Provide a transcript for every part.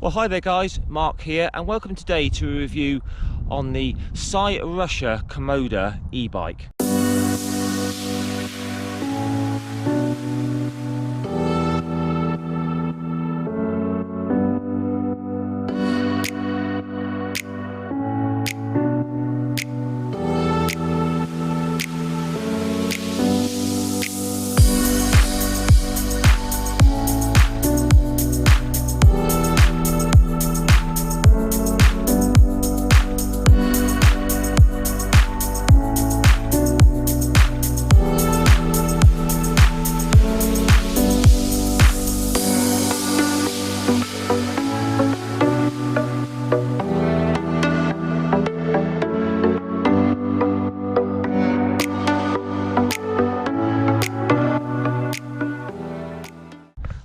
Well, hi there guys, Mark here, and welcome today to a review on the Cyrusher Kommoda e-bike.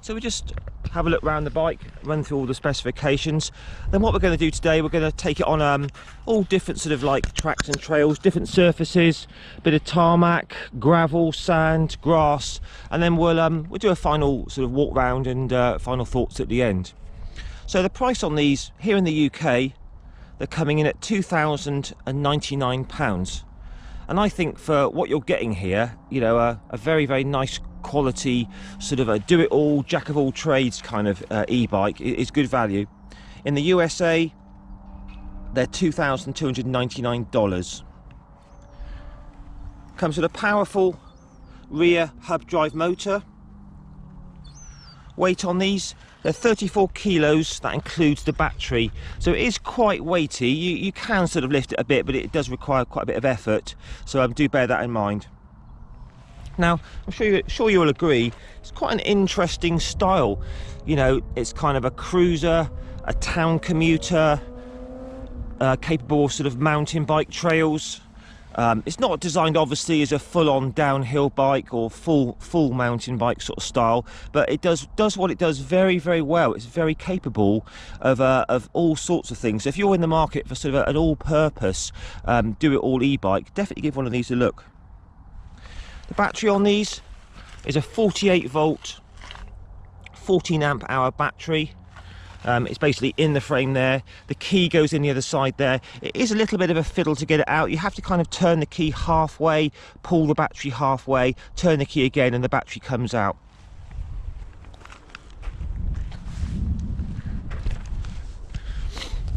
So we just have a look around the bike, run through all the specifications. Then what we're going to do today, we're going to take it on all different sort of like tracks and trails, different surfaces, a bit of tarmac, gravel, sand, grass, and then we'll do a final sort of walk round and final thoughts at the end. So the price on these here in the UK, they're coming in at £2,099, and I think for what you're getting here, you know, a very, very nice quality sort of a do-it-all, jack-of-all-trades kind of e-bike is good value. In the USA, they're $2,299. Comes with a powerful rear hub drive motor. Weight on these, they're 34 kilos, that includes the battery, so it is quite weighty. You can sort of lift it a bit, but it does require quite a bit of effort, so do bear that in mind. Now, I'm sure you'll agree, it's quite an interesting style. You know, it's kind of a cruiser, a town commuter, capable of sort of mountain bike trails. It's not designed obviously as a full-on downhill bike or full mountain bike sort of style, but it does what it does very, very well. It's very capable of all sorts of things. So if you're in the market for sort of an all-purpose do-it-all e-bike, definitely give one of these a look. The battery on these is a 48 volt 14 amp hour battery. It's basically in the frame there. The key goes in the other side there. It is a little bit of a fiddle to get it out. You have to kind of turn the key halfway, pull the battery halfway, turn the key again, and the battery comes out.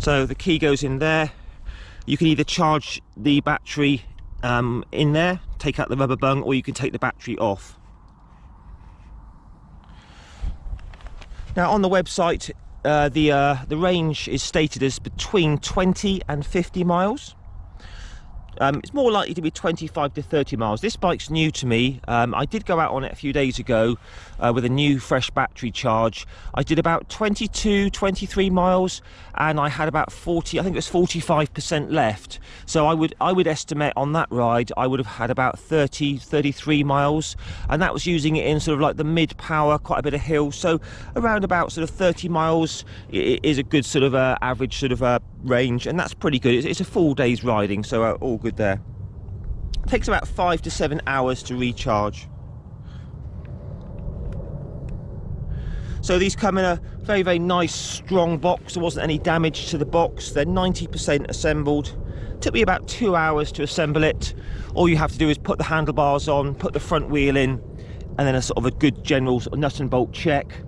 So the key goes in there. You can either charge the battery in there, take out the rubber bung, or you can take the battery off. Now on the website, the range is stated as between 20 and 50 miles. It's more likely to be 25 to 30 miles. This bike's new to me. I did go out on it a few days ago with a new fresh battery charge. I did about 22, 23 miles, and I had about 40, I think it was 45% left. So I would estimate on that ride I would have had about 30, 33 miles, and that was using it in sort of like the mid-power, quite a bit of hill. So around about sort of 30 miles is a good sort of average sort of range, and that's pretty good. It's a full day's riding, so all good there. It takes about 5 to 7 hours to recharge. So these come in a very, very nice strong box. There wasn't any damage to the box. They're 90% assembled. It took me about 2 hours to assemble it. All you have to do is put the handlebars on, put the front wheel in, and then a sort of a good general sort of nut and bolt check,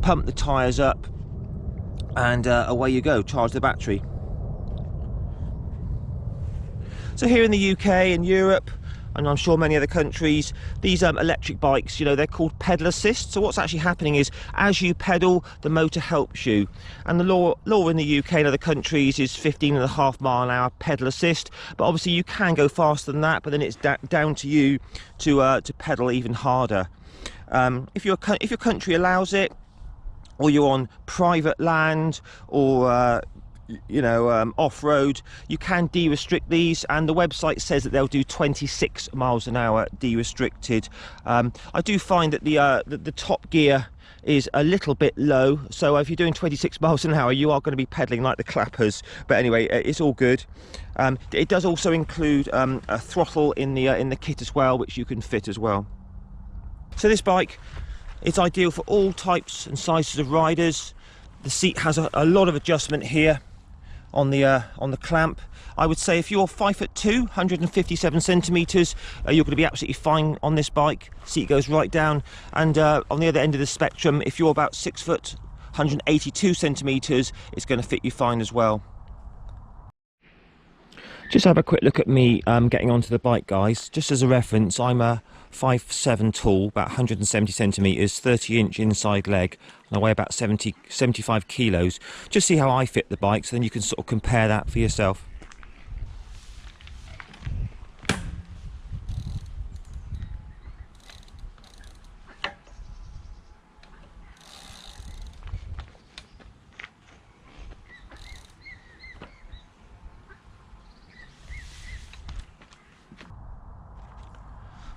pump the tyres up, and away you go, charge the battery. So here in the UK and Europe, and I'm sure many other countries, these electric bikes, you know, they're called pedal assist. So what's actually happening is as you pedal, the motor helps you. And the law in the UK and other countries is 15.5 mile an hour pedal assist. But obviously you can go faster than that, but then it's down to you to pedal even harder. If your country allows it, or you're on private land, or you know, off-road, you can de-restrict these, and the website says that they'll do 26 miles an hour de-restricted. I do find that the top gear is a little bit low, so if you're doing 26 miles an hour you are going to be pedaling like the clappers, but anyway, it's all good. It does also include a throttle in the kit as well, which you can fit as well. So this bike, it's ideal for all types and sizes of riders. The seat has a lot of adjustment here on the clamp. I would say if you're 5'2", 157 centimeters, you're going to be absolutely fine on this bike. Seat goes right down. And on the other end of the spectrum, if you're about 6 foot, 182 centimeters, it's going to fit you fine as well. Just have a quick look at me getting onto the bike, guys. Just as a reference, I'm a 5'7" tall, about 170 centimeters, 30-inch inside leg, and I weigh about 75 kilos. Just see how I fit the bike, so then you can sort of compare that for yourself.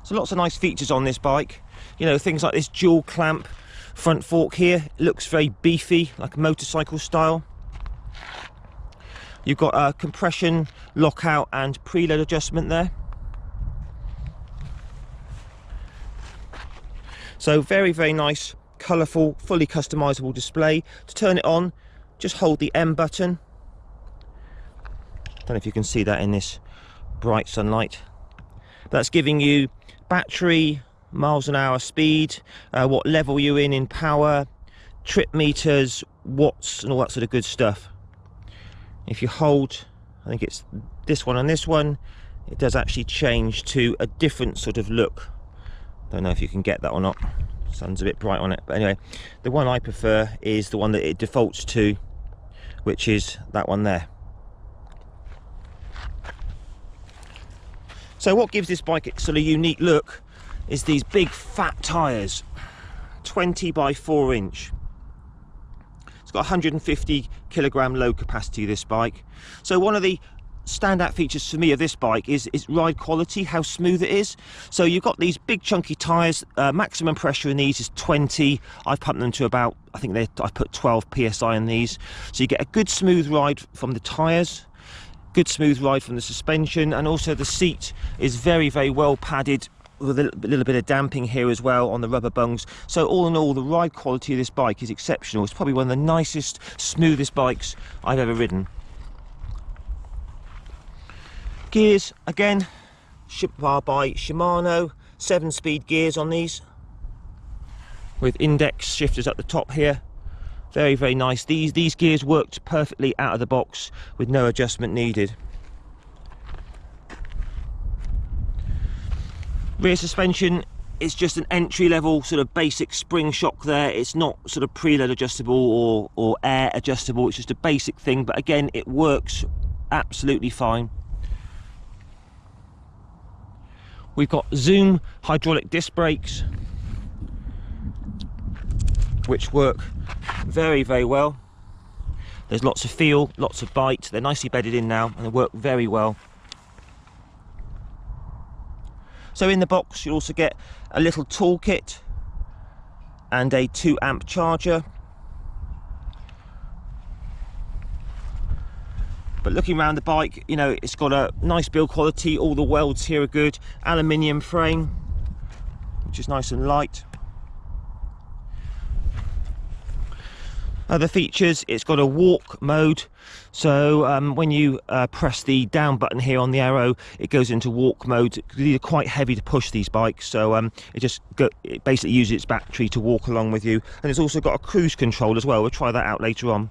So lots of nice features on this bike, you know, things like this dual clamp front fork here. It looks very beefy, like motorcycle style. You've got a compression, lockout and preload adjustment there. So very, very nice, colourful, fully customizable display. To turn it on, just hold the M button. Don't know if you can see that in this bright sunlight. That's giving you battery, miles an hour speed, what level you're in power, trip meters, watts and all that sort of good stuff. If you hold, I think it's this one and this one, it does actually change to a different sort of look. Don't know if you can get that or not, sun's a bit bright on it, but anyway, the one I prefer is the one that it defaults to, which is that one there. So what gives this bike its sort of unique look is these big fat tyres, 20 by 4 inch. It's got 150 kilogram load capacity, this bike. So one of the standout features for me of this bike is its ride quality, how smooth it is. So you've got these big chunky tyres, maximum pressure in these is 20. I've pumped them to about, I think I've put 12 psi in these. So you get a good smooth ride from the tyres. Good smooth ride from the suspension, and also the seat is very, very well padded with a little bit of damping here as well on the rubber bungs. So all in all, the ride quality of this bike is exceptional. It's probably one of the nicest, smoothest bikes I've ever ridden. Gears, again, by Shimano, 7-speed gears on these with index shifters at the top here. Very, very nice. These gears worked perfectly out of the box with no adjustment needed. Rear suspension is just an entry-level sort of basic spring shock there. It's not sort of preload adjustable or air adjustable. It's just a basic thing, but again, it works absolutely fine. We've got Zoom hydraulic disc brakes, which work very, very well. There's lots of feel, lots of bite. They're nicely bedded in now and they work very well. So in the box you'll also get a little toolkit and a 2 amp charger. But looking around the bike, you know, it's got a nice build quality. All the welds here are good. Aluminium frame, which is nice and light. Other features, it's got a walk mode, so when you press the down button here on the arrow, it goes into walk mode. These are quite heavy to push, these bikes, so it basically uses its battery to walk along with you. And it's also got a cruise control as well. We'll try that out later on.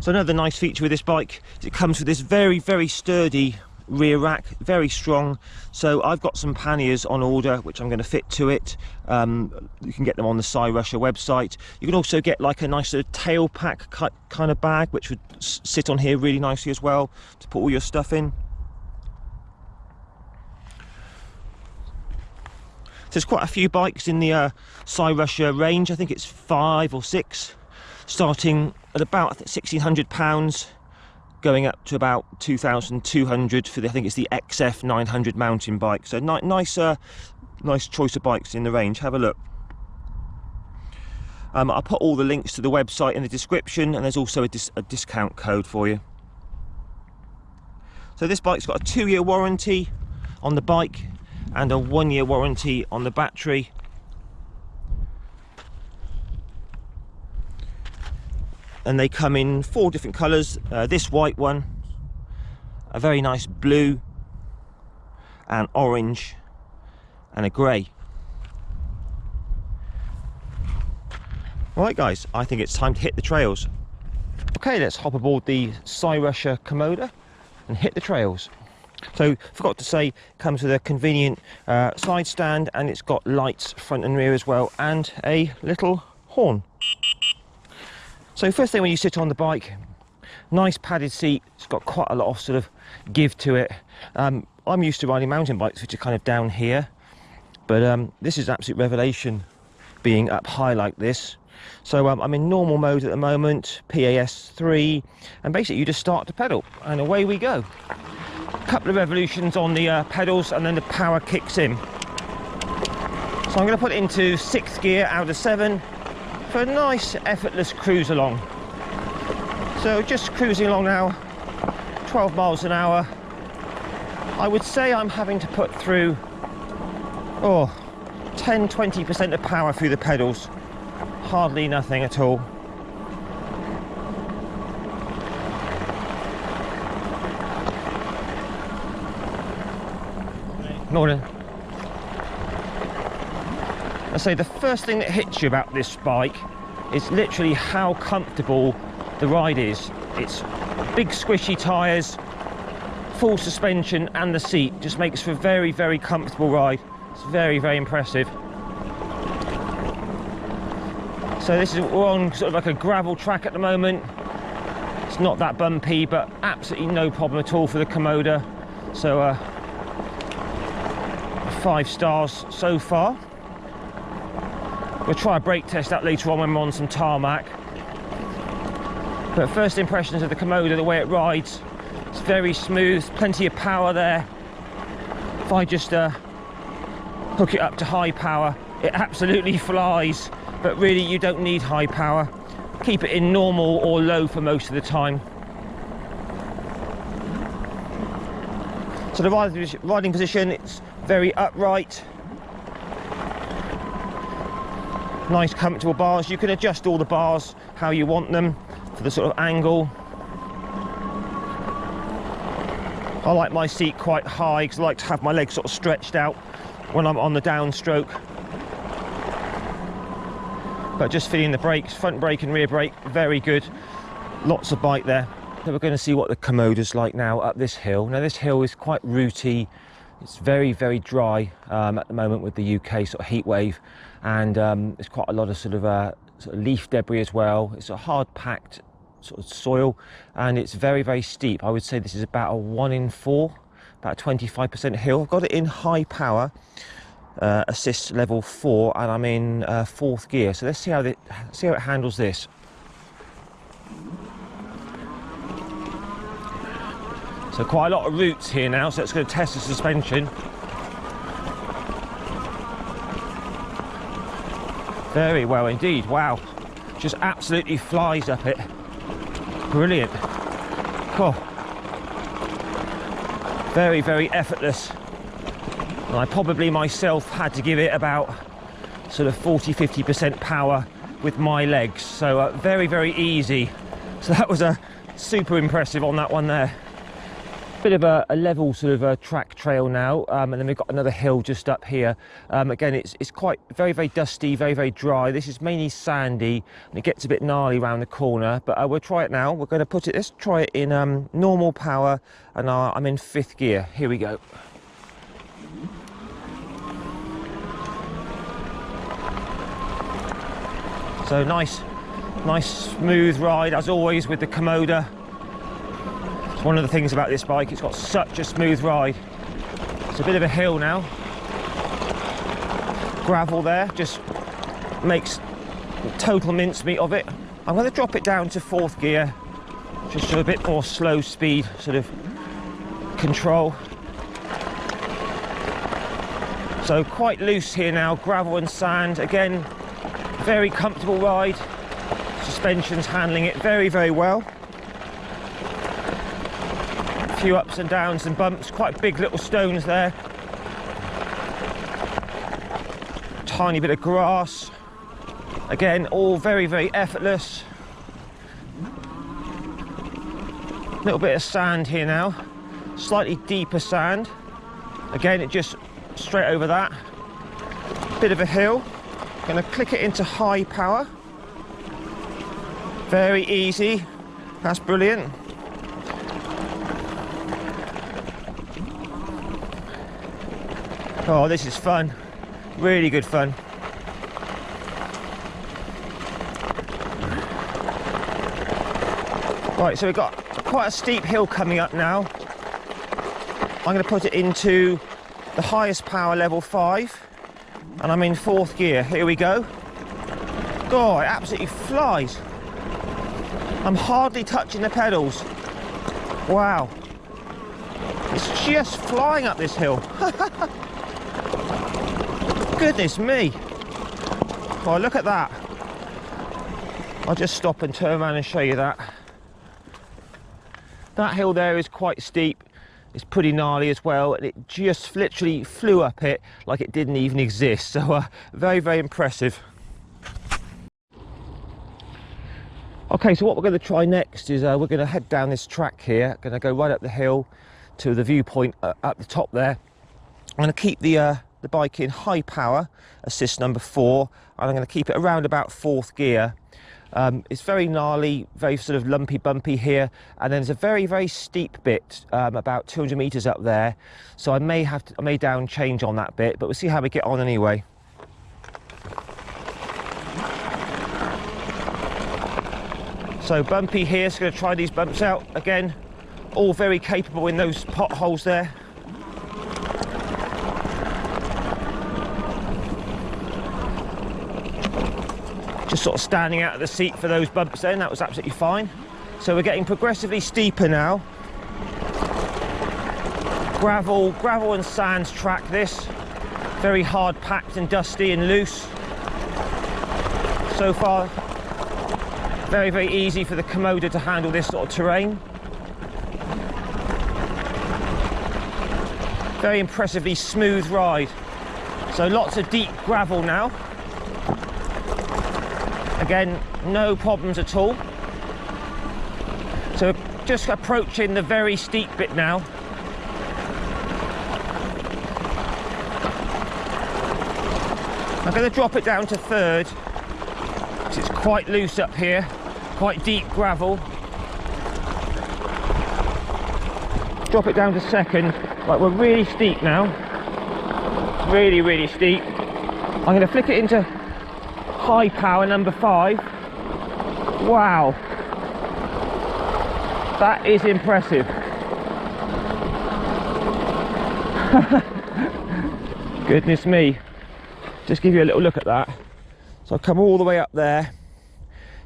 So another nice feature with this bike is it comes with this very, very sturdy rear rack, very strong. So I've got some panniers on order which I'm going to fit to it. You can get them on the Cyrusher website. You can also get like a nice tail pack kind of bag which would sit on here really nicely as well to put all your stuff in. So there's quite a few bikes in the Cyrusher range. I think it's 5 or 6, starting at about £1,600, going up to about 2,200 for the, I think it's the XF 900 mountain bike. So nice choice of bikes in the range. Have a look. I'll put all the links to the website in the description, and there's also a discount code for you. So this bike's got a 2-year warranty on the bike and a 1-year warranty on the battery. and they come in 4 different colours. This white one, a very nice blue, and orange, and a grey. Right guys, I think it's time to hit the trails. Okay, let's hop aboard the Cyrusher Kommoda and hit the trails. So, forgot to say, it comes with a convenient side stand, and it's got lights front and rear as well, and a little horn. So first thing when you sit on the bike, nice padded seat. It's got quite a lot of sort of give to it. I'm used to riding mountain bikes which are kind of down here, but this is an absolute revelation being up high like this. So I'm in normal mode at the moment, PAS 3, and basically you just start to pedal and away we go. A couple of revolutions on the pedals and then the power kicks in. So I'm going to put it into 6th gear out of 7 for a nice effortless cruise along. So just cruising along now, 12 miles an hour. I would say I'm having to put through 10-20% of power through the pedals. Hardly nothing at all. Morning. I say the first thing that hits you about this bike is literally how comfortable the ride is. It's big squishy tyres, full suspension, and the seat just makes for a very, very comfortable ride. It's very, very impressive. So this is, we're on sort of like a gravel track at the moment. It's not that bumpy, but absolutely no problem at all for the Kommoda. So 5 stars so far. We'll try a brake test out later on when we're on some tarmac. But first impressions of the Kommoda, the way it rides, it's very smooth, plenty of power there. If I just hook it up to high power, it absolutely flies. But really you don't need high power. Keep it in normal or low for most of the time. So the riding position, it's very upright. Nice comfortable bars. You can adjust all the bars how you want them for the sort of angle. I like my seat quite high because I like to have my legs sort of stretched out when I'm on the downstroke. But just feeling the brakes, front brake and rear brake, very good. Lots of bite there. So we're going to see what the Kommoda's like now up this hill. Now this hill is quite rooty. It's very, very dry at the moment with the UK sort of heat wave, and there's quite a lot of sort of leaf debris as well. It's a hard packed sort of soil, and it's very, very steep. I would say this is about a 1 in 4, about 25% hill. I've got it in high power. Assist level 4, and I'm in 4th gear. So let's see how it handles this. So quite a lot of roots here now, so it's going to test the suspension. Very well indeed. Wow, just absolutely flies up it. Brilliant. Oh. Very, very effortless. And I probably myself had to give it about sort of 40-50% power with my legs, so very, very easy. So that was super impressive on that one there. Bit of a level sort of track trail now, and then we've got another hill just up here. Again, it's quite very, very dusty, very, very dry. This is mainly sandy, and it gets a bit gnarly around the corner, but we'll try it now. We're going to put it, let's try it in normal power, and I'm in 5th gear. Here we go. So nice smooth ride as always with the Kommoda. It's one of the things about this bike, it's got such a smooth ride. It's a bit of a hill now. Gravel there, just makes total mincemeat of it. I'm going to drop it down to 4th gear, just for a bit more slow speed sort of control. So quite loose here now, gravel and sand. Again, very comfortable ride. Suspension's handling it very, very well. A few ups and downs and bumps, quite big little stones there. Tiny bit of grass. Again, all very, very effortless. Little bit of sand here now, slightly deeper sand. Again, it just straight over that. Bit of a hill. Gonna click it into high power. Very easy. That's brilliant. Oh, this is fun. Really good fun. Right, so we've got quite a steep hill coming up now. I'm going to put it into the highest power, level 5, and I'm in 4th gear. Here we go. Oh, it absolutely flies. I'm hardly touching the pedals. Wow. It's just flying up this hill. Goodness me. Oh, look at that. I'll just stop and turn around and show you that. That hill there is quite steep. It's pretty gnarly as well, and it just literally flew up it like it didn't even exist. So very, very impressive. Okay, so what we're going to try next is we're going to head down this track here. Going to go right up the hill to the viewpoint at the top there. I'm going to keep the bike in high power, assist number 4, and I'm going to keep it around about 4th gear. It's very gnarly, very sort of lumpy bumpy here, and then there's a very, very steep bit about 200 meters up there, so I may down change on that bit, but we'll see how we get on anyway. So bumpy here, so going to try these bumps out again. All very capable in those potholes there. Just sort of standing out of the seat for those bumps then, that was absolutely fine. So we're getting progressively steeper now. Gravel and sand track this. Very hard packed and dusty and loose. So far, very, very easy for the Kommoda to handle this sort of terrain. Very impressively smooth ride. So lots of deep gravel now. Again, no problems at all. So just approaching the very steep bit now. I'm going to drop it down to 3rd, because it's quite loose up here, quite deep gravel. Drop it down to 2nd. Right, we're really steep now. Really, really steep. I'm going to flick it into high power, number 5. Wow. That is impressive. Goodness me. Just give you a little look at that. So I've come all the way up there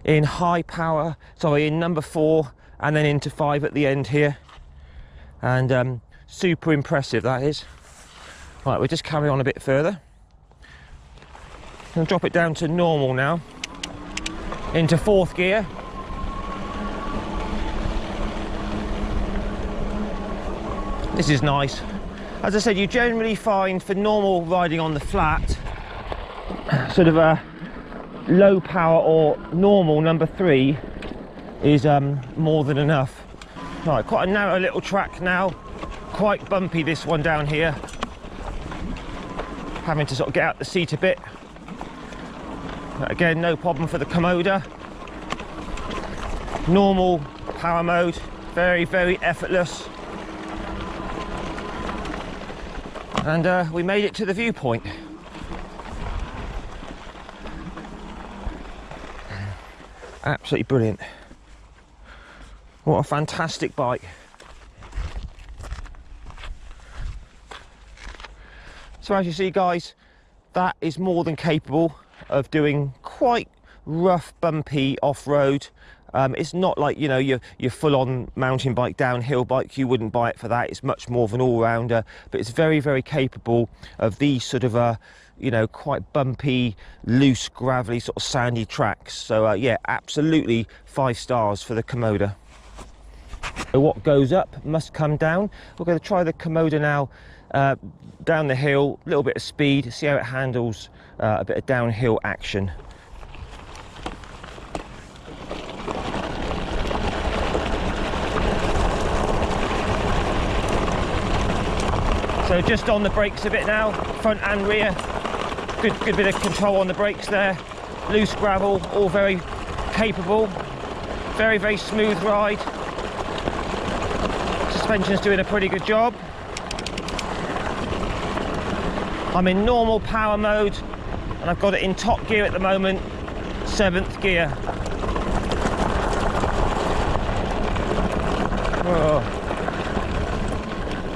in high power, sorry, in number 4, and then into 5 at the end here. And super impressive, that is. Right, we'll just carry on a bit further. I'll drop it down to normal now, into 4th gear. This is nice. As I said, you generally find for normal riding on the flat, sort of a low power or normal number 3 is more than enough. Right, quite a narrow little track now, quite bumpy this one down here. Having to sort of get out the seat a bit. Again, no problem for the Kommoda. Normal power mode, very, very effortless. And we made it to the viewpoint. Absolutely brilliant. What a fantastic bike. So as you see, guys, that is more than capable of doing quite rough, bumpy off-road. It's not like, you know, your full-on mountain bike, downhill bike. You wouldn't buy it for that. It's much more of an all-rounder, but it's very, very capable of these sort of you know, quite bumpy, loose, gravelly, sort of sandy tracks. So yeah, absolutely 5 stars for the Kommoda. So what goes up must come down. We're going to try the Kommoda now down the hill, a little bit of speed, see how it handles a bit of downhill action. So just on the brakes a bit now, front and rear. Good bit of control on the brakes there. Loose gravel, all very capable. Very smooth ride. Suspension's doing a pretty good job. I'm in normal power mode and I've got it in top gear at the moment, 7th gear. Oh.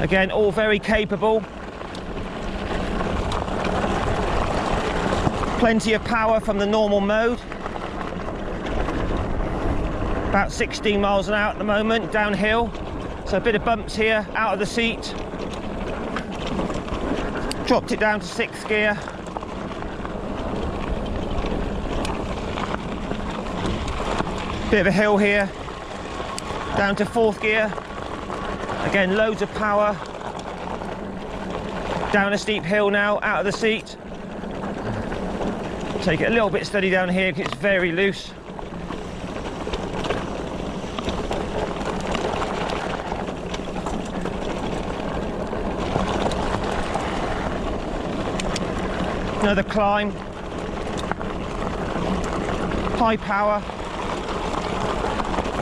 Again, all very capable. Plenty of power from the normal mode. About 16 miles an hour at the moment, downhill. So a bit of bumps here, out of the seat. Dropped it down to 6th gear. Bit of a hill here. Down to 4th gear. Again, loads of power. Down a steep hill now, out of the seat. Take it a little bit steady down here because it's very loose. Another climb. High power.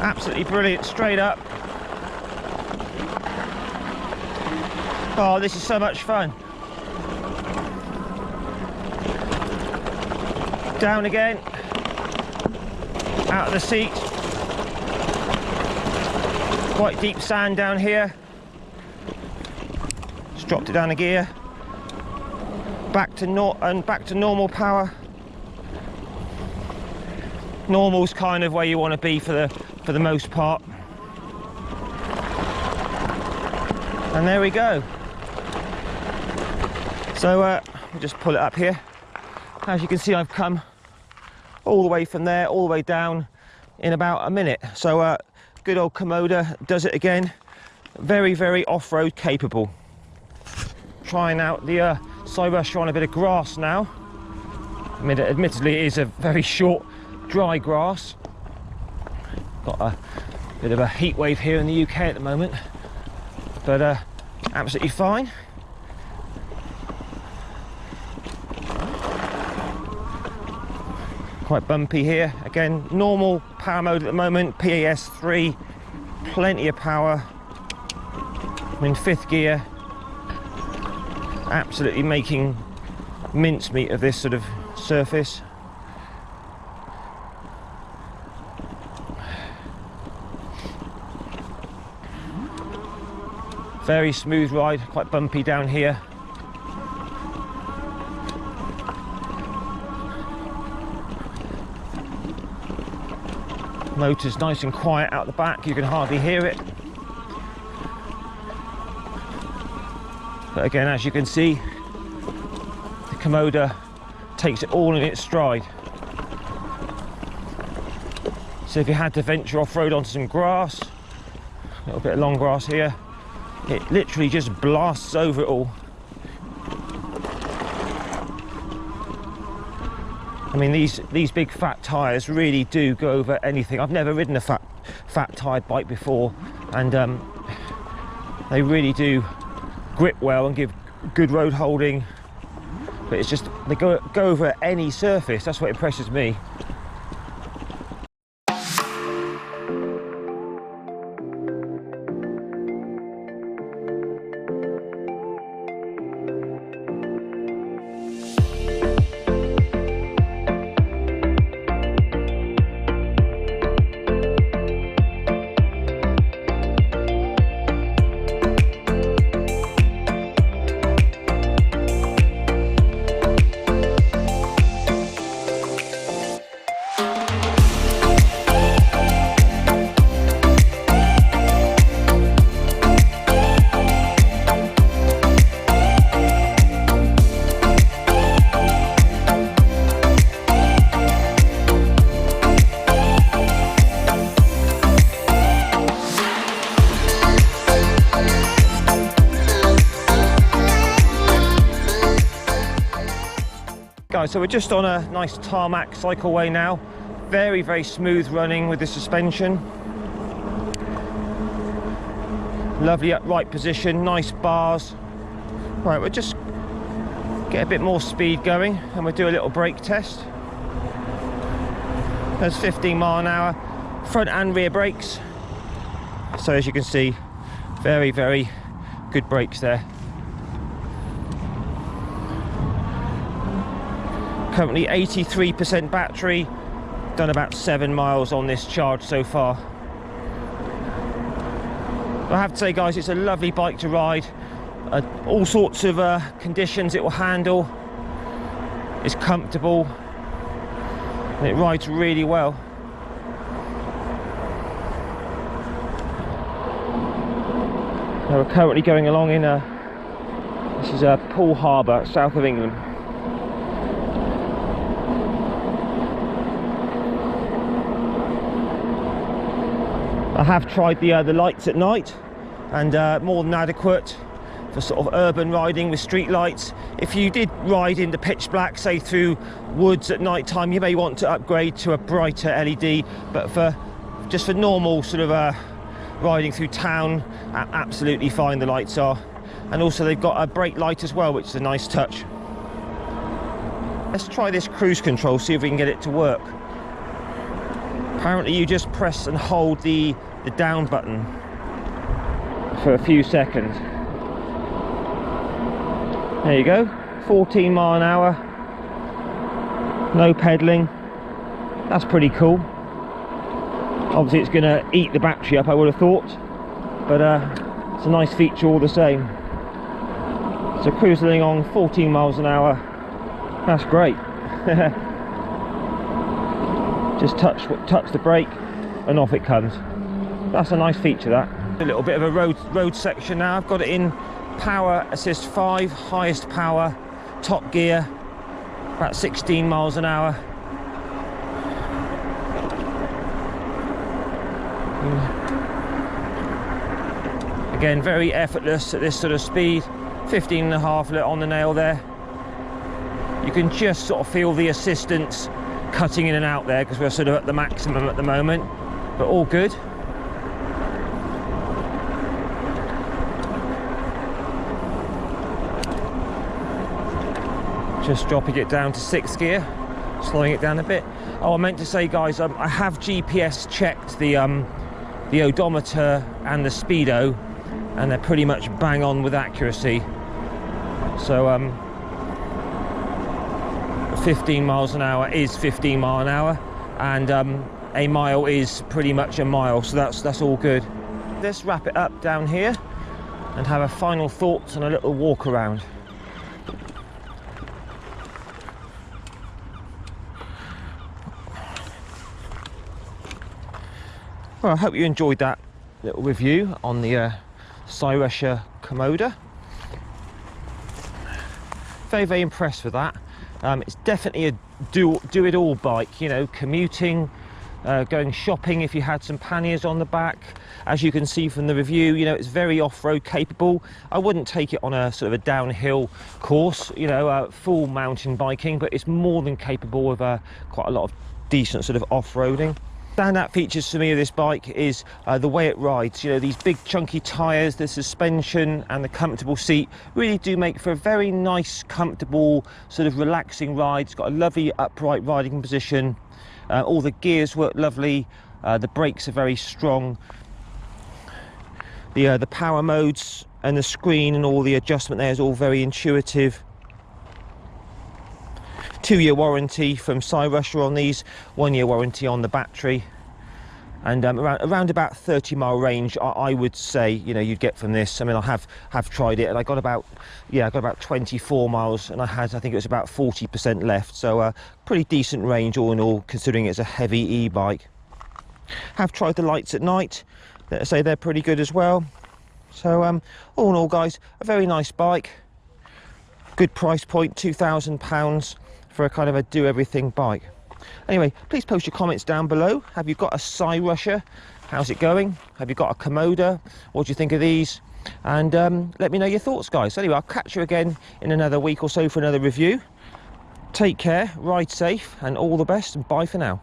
Absolutely brilliant, straight up. Oh, this is so much fun. Down again. Out of the seat. Quite deep sand down here. Just dropped it down a gear. Back to normal power. Normal's kind of where you want to be for the most part. And there we go. So we'll just pull it up here. As you can see, I've come all the way from there, all the way down in about a minute. So good old Kommoda does it again. Very off-road capable. Trying out the Cyrusher on a bit of grass now. I mean, admittedly, it is a very short, dry grass. Got a bit of a heat wave here in the UK at the moment, but absolutely fine. Quite bumpy here. Again, normal power mode at the moment, PAS 3, plenty of power. I'm in 5th gear. Absolutely making mincemeat of this sort of surface. Very smooth ride, quite bumpy down here. Motor's nice and quiet out the back, you can hardly hear it. But again, as you can see, the Kommoda takes it all in its stride. So if you had to venture off-road onto some grass, a little bit of long grass here, it literally just blasts over it all. I mean, these big fat tyres really do go over anything. I've never ridden a fat tyred bike before, and they really do grip well and give good road holding, but it's just they go over any surface. That's what impresses me. Guys, so we're just on a nice tarmac cycleway now. Very smooth running with the suspension. Lovely upright position, nice bars. Right, we'll just get a bit more speed going and we'll do a little brake test. There's 15 mile an hour, front and rear brakes. So as you can see, very, very good brakes there. Currently 83% battery, done about 7 miles on this charge so far. I have to say guys, it's a lovely bike to ride. All sorts of conditions it will handle. It's comfortable and it rides really well. Now we're currently going along in this is Poole Harbour, south of England. I have tried the lights at night, and more than adequate for sort of urban riding with street lights. If you did ride into pitch black, say through woods at night time, you may want to upgrade to a brighter LED, but just for normal sort of riding through town, absolutely fine the lights are. And also they've got a brake light as well, which is a nice touch. Let's try this cruise control, see if we can get it to work. Apparently you just press and hold the down button for a few seconds. There you go, 14 mile an hour, no pedaling. That's pretty cool. Obviously it's going to eat the battery up, I would have thought, but it's a nice feature all the same. So cruising along 14 miles an hour, that's great. Just touch the brake and off it comes. That's a nice feature, that. A little bit of a road section now. I've got it in Power Assist 5, highest power, top gear, about 16 miles an hour. Again, very effortless at this sort of speed. 15.5 on the nail there. You can just sort of feel the assistance cutting in and out there because we're sort of at the maximum at the moment, but all good. Just dropping it down to 6th gear, slowing it down a bit. Oh, I meant to say guys, I have GPS checked the odometer and the speedo, and they're pretty much bang on with accuracy. So 15 miles an hour is 15 mile an hour, and a mile is pretty much a mile, so that's all good. Let's wrap it up down here and have a final thoughts and a little walk around. Well, I hope you enjoyed that little review on the Cyrusher Kommoda. Very, very impressed with that. It's definitely a do-it-all bike, you know, commuting, going shopping if you had some panniers on the back. As you can see from the review, you know, it's very off-road capable. I wouldn't take it on a sort of a downhill course, you know, full mountain biking, but it's more than capable of quite a lot of decent sort of off-roading. Standout features for me of this bike is the way it rides. You know, these big chunky tyres, the suspension and the comfortable seat really do make for a very nice, comfortable, sort of relaxing ride. It's got a lovely upright riding position. All the gears work lovely. The brakes are very strong. The power modes and the screen and all the adjustment there is all very intuitive. 2-year warranty from Cyrusher on these, 1-year warranty on the battery, and around about 30 mile range I would say, you know, you'd get from this. I mean, I have tried it and I got about 24 miles, and I think it was about 40% left, so pretty decent range all in all, considering it's a heavy e-bike. Have tried the lights at night. Let's say they're pretty good as well. So all in all guys, a very nice bike, good price point, £2,000 for a kind of a do-everything bike. Anyway, please post your comments down below. Have you got a Cyrusher? How's it going? Have you got a Kommoda? What do you think of these? And let me know your thoughts, guys. Anyway, I'll catch you again in another week or so for another review. Take care, ride safe, and all the best, and bye for now.